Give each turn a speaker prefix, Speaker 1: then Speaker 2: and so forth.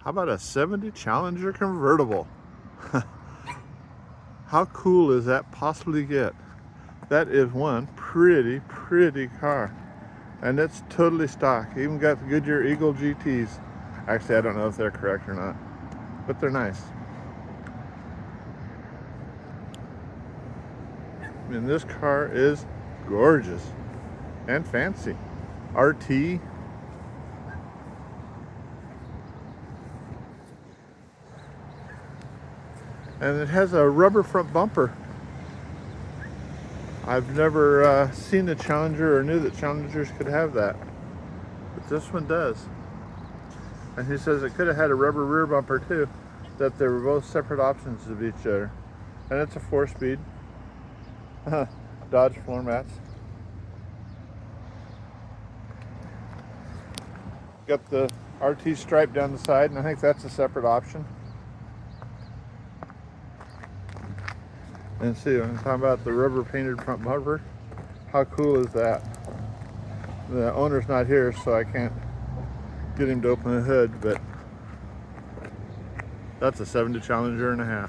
Speaker 1: How about a 70 Challenger convertible? How cool is that possibly get? That is one pretty car. And it's totally stock. Even got the Goodyear Eagle GTs. Actually, I don't know if they're correct or not, but they're nice. And this car is gorgeous and fancy. RT. And it has a rubber front bumper. I've never seen a Challenger or knew that Challengers could have that, but this one does. And he says it could have had a rubber rear bumper too, that they were both separate options of each other. And it's a 4-speed. Dodge floor mats. Got the RT stripe down the side, and I think that's a separate option. And see, I'm talking about the rubber painted front bumper. How cool is that? The owner's not here, so I can't get him to open the hood, but that's a 70 Challenger and a half.